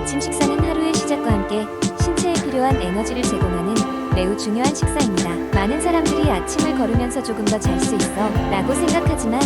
아침 식사는 하루의 시작과 함께 신체에 필요한 에너지를 제공하는 매우 중요한 식사입니다. 많은 사람들이 아침을 걸으면서 조금 더 잘 수 있어 라고 생각하지만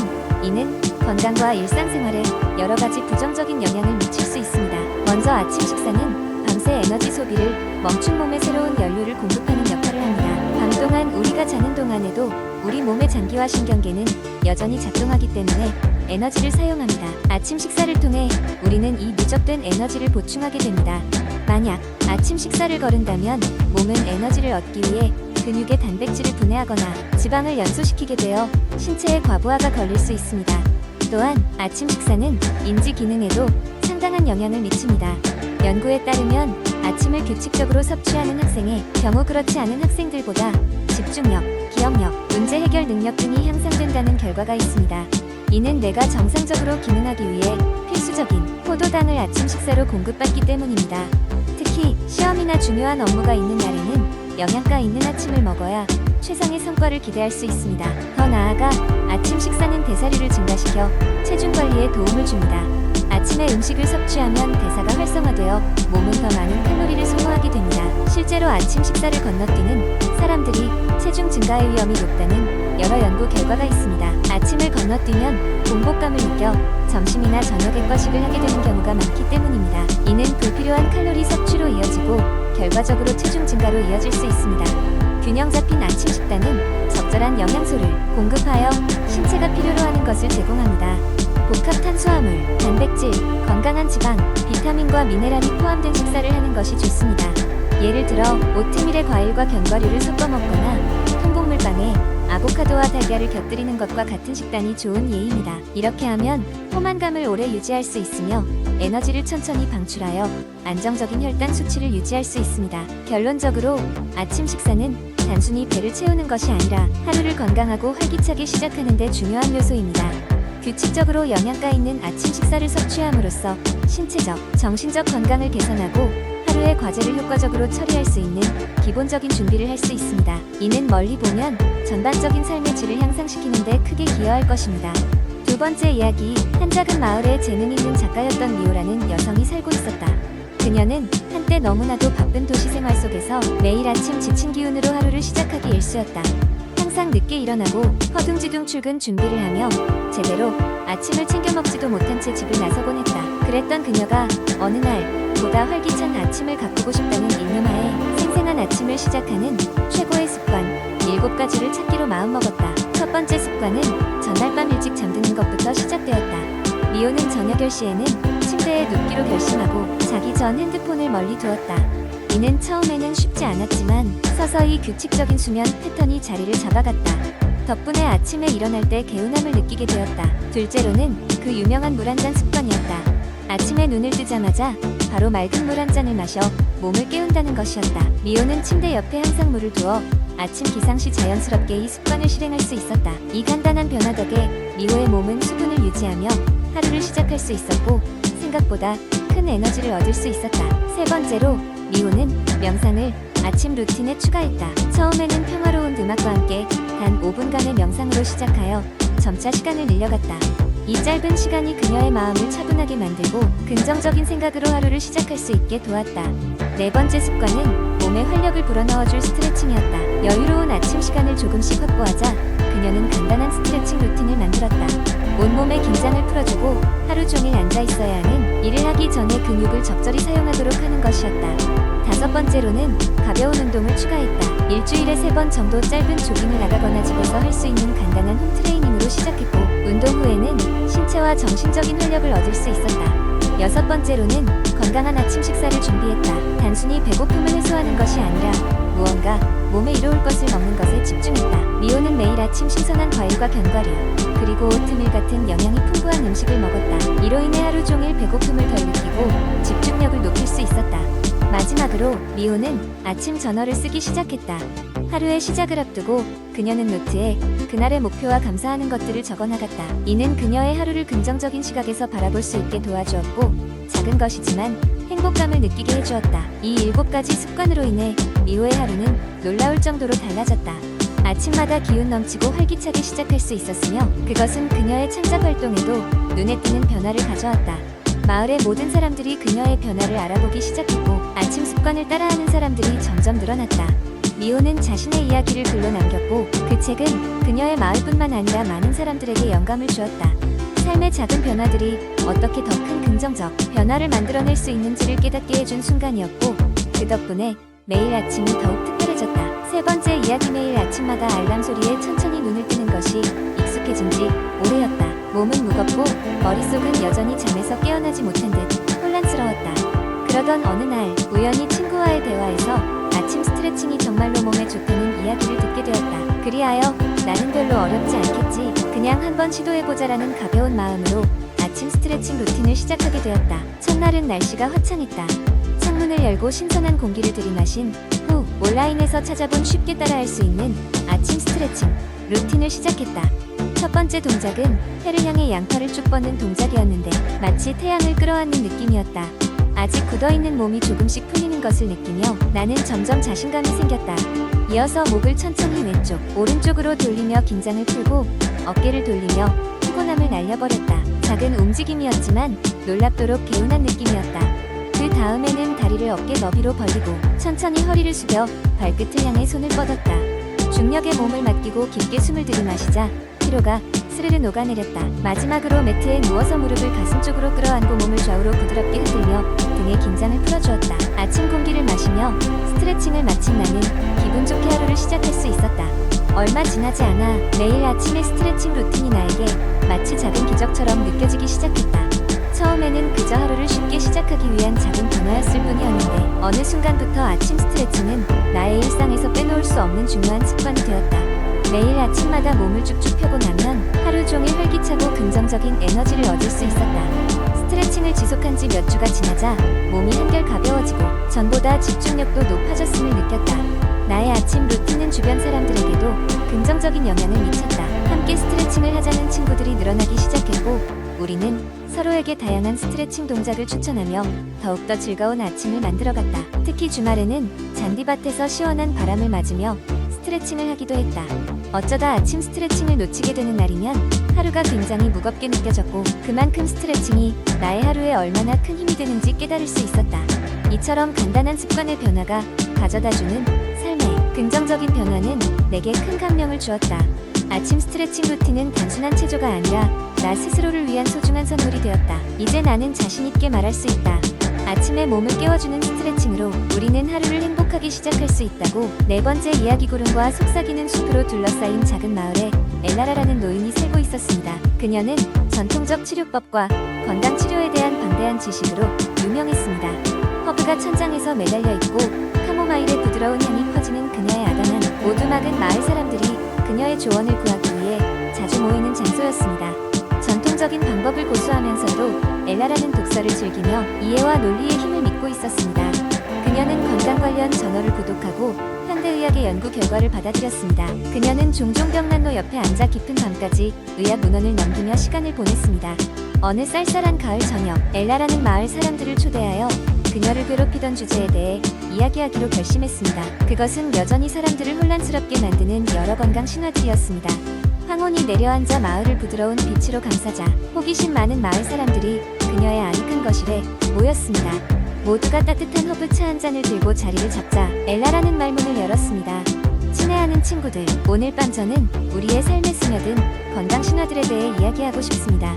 이는 건강과 일상생활에 여러 가지 부정적인 영향을 미칠 수 있습니다. 먼저 아침 식사는 밤새 에너지 소비를 멈춘 몸에 새로운 연료를 공급하는 역할을 합니다. 밤 동안 우리가 자는 동안에도 우리 몸의 장기와 신경계는 여전히 작동하기 때문에 에너지를 사용합니다. 아침 식사를 통해 우리는 이 누적된 에너지를 보충하게 됩니다. 만약 아침 식사를 거른다면 몸은 에너지를 얻기 위해 근육에 단백질을 분해하거나 지방을 연소시키게 되어 신체에 과부하가 걸릴 수 있습니다. 또한 아침 식사는 인지 기능에도 상당한 영향을 미칩니다. 연구에 따르면 아침을 규칙적으로 섭취하는 학생의 경우 그렇지 않은 학생들보다 집중력, 기억력, 문제 해결 능력 등이 향상된다는 결과가 있습니다. 이는 뇌가 정상적으로 기능하기 위해 필수적인 포도당을 아침 식사로 공급받기 때문입니다. 특히 시험이나 중요한 업무가 있는 날에는 영양가 있는 아침을 먹어야 최상의 성과를 기대할 수 있습니다. 더 나아가 아침 식사는 대사량을 증가시켜 체중 관리에 도움을 줍니다. 아침에 음식을 섭취하면 대사가 활성화되어 몸은 더 많은 칼로리를 소모하게 됩니다. 실제로 아침 식사를 건너뛰는 사람들이 체중 증가의 위험이 높다는 여러 연구 결과가 있습니다. 아침을 건너뛰면 공복감을 느껴 점심이나 저녁에 과식을 하게 되는 경우가 많기 때문입니다. 이는 불필요한 칼로리 섭취로 이어지고 결과적으로 체중 증가로 이어질 수 있습니다. 균형 잡힌 아침 식단은 적절한 영양소를 공급하여 신체가 필요로 하는 것을 제공합니다. 복합 탄수화물, 단백질, 건강한 지방, 비타민과 미네랄이 포함된 식사를 하는 것이 좋습니다. 예를 들어 오트밀에 과일과 견과류를 섞어 먹거나 통곡물빵에 아보카도와 달걀을 곁들이는 것과 같은 식단이 좋은 예입니다. 이렇게 하면 포만감을 오래 유지할 수 있으며 에너지를 천천히 방출하여 안정적인 혈당 수치를 유지할 수 있습니다. 결론적으로 아침 식사는 단순히 배를 채우는 것이 아니라 하루를 건강하고 활기차게 시작하는 데 중요한 요소입니다. 규칙적으로 영양가 있는 아침 식사를 섭취함으로써 신체적, 정신적 건강을 개선하고 하루의 과제를 효과적으로 처리할 수 있는 기본적인 준비를 할 수 있습니다. 이는 멀리 보면 전반적인 삶의 질을 향상시키는 데 크게 기여할 것입니다. 두 번째 이야기, 한 작은 마을에 재능 있는 작가였던 리오라는 여성이 살고 있었다. 그녀는 한때 너무나도 바쁜 도시 생활 속에서 매일 아침 지친 기운으로 하루를 시작하기 일쑤였다. 항상 늦게 일어나고 허둥지둥 출근 준비를 하며 제대로 아침을 챙겨 먹지도 못한 채 집을 나서곤 했다. 그랬던 그녀가 어느 날 보다 활기찬 아침을 가꾸고 싶다는 일념하에 생생한 아침을 시작하는 최고의 습관 7가지를 찾기로 마음먹었다. 첫 번째 습관은 전날 밤 일찍 잠드는 것부터 시작되었다. 리오는 저녁 10시에는 침대에 눕기로 결심하고 자기 전 핸드폰을 멀리 두었다. 이는 처음에는 쉽지 않았지만 서서히 규칙적인 수면 패턴이 자리를 잡아갔다. 덕분에 아침에 일어날 때 개운함을 느끼게 되었다. 둘째로는 그 유명한 물 한 잔 습관이었다. 아침에 눈을 뜨자마자 바로 맑은 물 한 잔을 마셔 몸을 깨운다는 것이었다. 리오는 침대 옆에 항상 물을 두어 아침 기상 시 자연스럽게 이 습관을 실행할 수 있었다. 이 간단한 변화 덕에 리오의 몸은 수분을 유지하며 하루를 시작할 수 있었고 생각보다 큰 에너지를 얻을 수 있었다. 세 번째로 리오는 명상을 아침 루틴에 추가했다. 처음에는 평화로운 음악과 함께 단 5분간의 명상으로 시작하여 점차 시간을 늘려갔다. 이 짧은 시간이 그녀의 마음을 차분하게 만들고 긍정적인 생각으로 하루를 시작할 수 있게 도왔다. 네 번째 습관은 몸에 활력을 불어넣어줄 스트레칭이었다. 여유로운 아침 시간을 조금씩 확보하자 그녀는 간단한 스트레칭 루틴을 만들었다. 온몸의 긴장을 풀어주고 하루 종일 앉아있어야 하는 일을 하기 전에 근육을 적절히 사용하도록 하는 것이었다. 다섯 번째로는 가벼운 운동을 추가했다. 일주일에 3번 정도 짧은 조깅을 나가거나 집에서 할 수 있는 간단한 홈트레이닝으로 시작했고 운동 후에는 신체와 정신적인 활력을 얻을 수 있었다. 여섯 번째로는 건강한 아침 식사를 준비했다. 단순히 배고픔을 해소하는 것이 아니라 무언가 몸에 이로울 것을 먹는 것에 집중했다. 리오는 매일 아침 신선한 과일과 견과류 그리고 오트밀 같은 영양이 풍부한 음식을 먹었다. 이로 인해 하루 종일 배고픔을 덜 느끼고 집중력을 높일 수 있었다. 마지막으로 리오는 아침 저널을 쓰기 시작했다. 하루의 시작을 앞두고 그녀는 노트에 그날의 목표와 감사하는 것들을 적어나갔다. 이는 그녀의 하루를 긍정적인 시각에서 바라볼 수 있게 도와주었고 작은 것이지만 행복감을 느끼게 해주었다. 이 7가지 습관으로 인해 리오의 하루는 놀라울 정도로 달라졌다. 아침마다 기운 넘치고 활기차게 시작할 수 있었으며 그것은 그녀의 창작 활동에도 눈에 띄는 변화를 가져왔다. 마을의 모든 사람들이 그녀의 변화를 알아보기 시작했고 아침 습관을 따라하는 사람들이 점점 늘어났다. 미호는 자신의 이야기를 글로 남겼고 그 책은 그녀의 마을뿐만 아니라 많은 사람들에게 영감을 주었다. 삶의 작은 변화들이 어떻게 더 큰 긍정적 변화를 만들어낼 수 있는지를 깨닫게 해준 순간이었고 그 덕분에 매일 아침이 더욱 특별해졌다. 세 번째 이야기. 매일 아침마다 알람 소리에 천천히 눈을 뜨는 것이 익숙해진 지 오래였다. 몸은 무겁고 머릿속은 여전히 잠에서 깨어나지 못한 듯 혼란스러웠다. 그러던 어느 날 우연히 친구와의 대화에서 아침 스트레칭이 정말로 몸에 좋다는 이야기를 듣게 되었다. 그리하여 나는 별로 어렵지 않겠지, 그냥 한번 시도해보자라는 가벼운 마음으로 아침 스트레칭 루틴을 시작하게 되었다. 첫날은 날씨가 화창했다. 창문을 열고 신선한 공기를 들이마신 후 온라인에서 찾아본 쉽게 따라할 수 있는 아침 스트레칭 루틴을 시작했다. 첫 번째 동작은 해를 향해 양팔을 쭉 뻗는 동작이었는데 마치 태양을 끌어안는 느낌이었다. 아직 굳어있는 몸이 조금씩 풀리는 것을 느끼며 나는 점점 자신감이 생겼다. 이어서 목을 천천히 왼쪽, 오른쪽으로 돌리며 긴장을 풀고 어깨를 돌리며 피곤함을 날려버렸다. 작은 움직임이었지만 놀랍도록 개운한 느낌이었다. 그 다음에는 다리를 어깨 너비로 벌리고 천천히 허리를 숙여 발끝을 향해 손을 뻗었다. 중력에 몸을 맡기고 깊게 숨을 들이마시자 피로가 스르르 녹아내렸다. 마지막으로 매트에 누워서 무릎을 가슴 쪽으로 끌어안고 몸을 좌우로 부드럽게 흔들며 등의 긴장을 풀어주었다. 아침 공기를 마시며 스트레칭을 마친 나는 기분 좋게 하루를 시작할 수 있었다. 얼마 지나지 않아 매일 아침의 스트레칭 루틴이 나에게 마치 작은 기적처럼 느껴지기 시작했다. 처음에는 그저 하루를 쉽게 시작하기 위한 작은 변화였을 뿐이었는데 어느 순간부터 아침 스트레칭은 나의 일상에서 빼놓을 수 없는 중요한 습관이 되었다. 매일 아침마다 몸을 쭉쭉 펴고 나면 하루 종일 활기차고 긍정적인 에너지를 얻을 수 있었다. 스트레칭을 지속한 지 몇 주가 지나자 몸이 한결 가벼워지고 전보다 집중력도 높아졌음을 느꼈다. 나의 아침 루틴은 주변 사람들에게도 긍정적인 영향을 미쳤다. 함께 스트레칭을 하자는 친구들이 늘어나기 시작했고 우리는 서로에게 다양한 스트레칭 동작을 추천하며 더욱더 즐거운 아침을 만들어갔다. 특히 주말에는 잔디밭에서 시원한 바람을 맞으며 스트레칭을 하기도 했다. 어쩌다 아침 스트레칭을 놓치게 되는 날이면 하루가 굉장히 무겁게 느껴졌고 그만큼 스트레칭이 나의 하루에 얼마나 큰 힘이 되는지 깨달을 수 있었다. 이처럼 간단한 습관의 변화가 가져다주는 삶의 긍정적인 변화는 내게 큰 감명을 주었다. 아침 스트레칭 루틴은 단순한 체조가 아니라 나 스스로를 위한 소중한 선물이 되었다. 이제 나는 자신있게 말할 수 있다. 아침에 몸을 깨워주는 스트레칭으로 우리는 하루를 행복하게 시작할 수 있다고. 네 번째 이야기. 구름과 속삭이는 숲으로 둘러싸인 작은 마을에 엘라라라는 노인이 살고 있었습니다. 그녀는 전통적 치료법과 건강 치료에 대한 방대한 지식으로 유명했습니다. 허브가 천장에서 매달려 있고 카모마일의 부드러운 향이 퍼지는 그녀의 아담한 오두막은 마을 사람들이 그녀의 조언을 구하기 위해 자주 모이는 장소였습니다. 전통적인 방법을 고수하면서도 엘라라는 독서를 즐기며 이해와 논리의 힘을 믿고 있었습니다. 그녀는 건강 관련 저널을 구독하고 현대의학의 연구 결과를 받아들였습니다. 그녀는 종종 벽난로 옆에 앉아 깊은 밤까지 의학 문헌을 넘기며 시간을 보냈습니다. 어느 쌀쌀한 가을 저녁, 엘라라는 마을 사람들을 초대하여 그녀를 괴롭히던 주제에 대해 이야기하기로 결심했습니다. 그것은 여전히 사람들을 혼란스럽게 만드는 여러 건강 신화들이었습니다. 황혼이 내려앉아 마을을 부드러운 빛으로 감싸자 호기심 많은 마을 사람들이 그녀의 아늑한 거실에 모였습니다. 모두가 따뜻한 허브차 한 잔을 들고 자리를 잡자 엘라라는 말문을 열었습니다. 친애하는 친구들, 오늘 밤 저는 우리의 삶에 스며든 건강 신화들에 대해 이야기하고 싶습니다.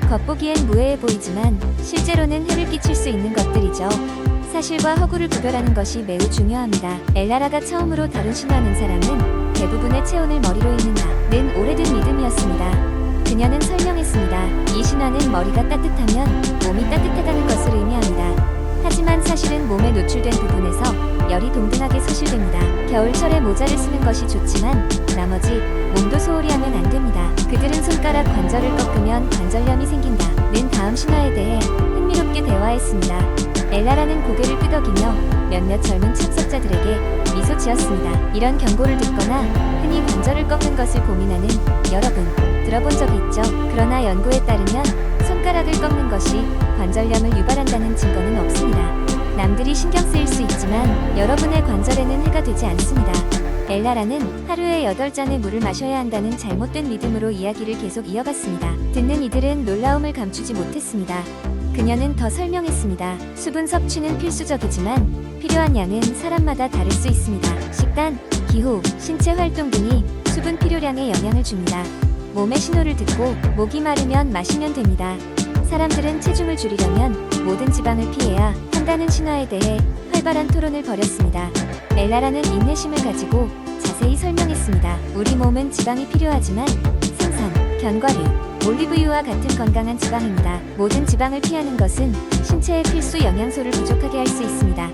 겉보기엔 무해해 보이지만 실제로는 해를 끼칠 수 있는 것들이죠. 사실과 허구를 구별하는 것이 매우 중요합니다. 엘라라가 처음으로 다룬 신화는 사람은 대부분의 체온을 머리로 읽는다는 오래된 믿음이었습니다. 그녀는 설명했습니다. 이 신화는 머리가 따뜻하면 몸이 따뜻하다는 것을 의미합니다. 하지만 사실은 몸에 노출된 부분에서 열이 동등하게 소실됩니다. 겨울철에 모자를 쓰는 것이 좋지만 나머지 몸도 소홀히 하면 안 됩니다. 그들은 손가락 관절을 꺾으면 관절염이 생긴다는 다음 신화에 대해 흥미롭게 대화했습니다. 엘라라는 고개를 끄덕이며 몇몇 젊은 참석자들에게 미소 지었습니다. 이런 경고를 듣거나 흔히 관절을 꺾는 것을 고민하는 여러분 들어본 적 있죠? 그러나 연구에 따르면 손가락을 꺾는 것이 관절염을 유발한다는 증거는 없습니다. 남들이 신경 쓰일 수 있지만 여러분의 관절에는 해가 되지 않습니다. 엘라라는 하루에 8잔의 물을 마셔야 한다는 잘못된 믿음으로 이야기를 계속 이어갔습니다. 듣는 이들은 놀라움을 감추지 못했습니다. 그녀는 더 설명했습니다. 수분 섭취는 필수적이지만 필요한 양은 사람마다 다를 수 있습니다. 식단, 기후, 신체 활동 등이 수분 필요량에 영향을 줍니다. 몸의 신호를 듣고 목이 마르면 마시면 됩니다. 사람들은 체중을 줄이려면 모든 지방을 피해야 한다는 신화에 대해 활발한 토론을 벌였습니다. 엘라라는 인내심을 가지고 자세히 설명했습니다. 우리 몸은 지방이 필요하지만 생선, 견과류, 올리브유와 같은 건강한 지방입니다. 모든 지방을 피하는 것은 신체의 필수 영양소를 부족하게 할 수 있습니다.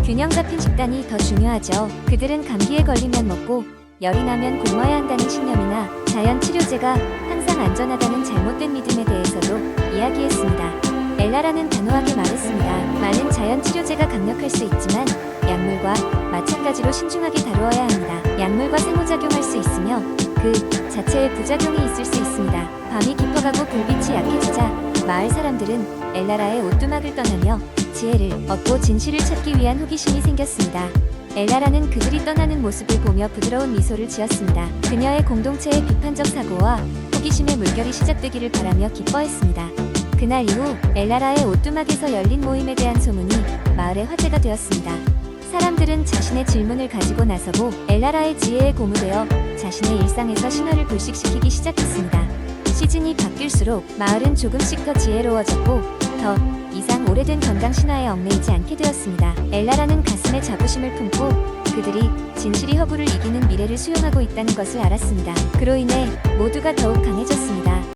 균형 잡힌 식단이 더 중요하죠. 그들은 감기에 걸리면 먹고 열이 나면 굶어야 한다는 신념이나 자연 치료제가 항상 안전하다는 잘못된 믿음에 대해서도 이야기했습니다. 엘라라는 단호하게 말했습니다. 많은 자연 치료제가 강력할 수 있지만 약물과 마찬가지로 신중하게 다루어야 합니다. 약물과 상호작용할 수 있으며 그 자체의 부작용이 있을 수 있습니다. 밤이 깊어가고 불빛이 약해지자 마을 사람들은 엘라라의 오두막을 떠나며 지혜를 얻고 진실을 찾기 위한 호기심이 생겼습니다. 엘라라는 그들이 떠나는 모습을 보며 부드러운 미소를 지었습니다. 그녀의 공동체의 비판적 사고와 호기심의 물결이 시작되기를 바라며 기뻐했습니다. 그날 이후 엘라라의 오두막에서 열린 모임에 대한 소문이 마을의 화제가 되었습니다. 사람들은 자신의 질문을 가지고 나서고 엘라라의 지혜에 고무되어 자신의 일상에서 신화를 불식시키기 시작했습니다. 시즌이 바뀔수록 마을은 조금씩 더 지혜로워졌고 더 이상 오래된 건강 신화에 얽매이지 않게 되었습니다. 엘라라는 가슴에 자부심을 품고 그들이 진실이 허구를 이기는 미래를 수용하고 있다는 것을 알았습니다. 그로 인해 모두가 더욱 강해졌습니다.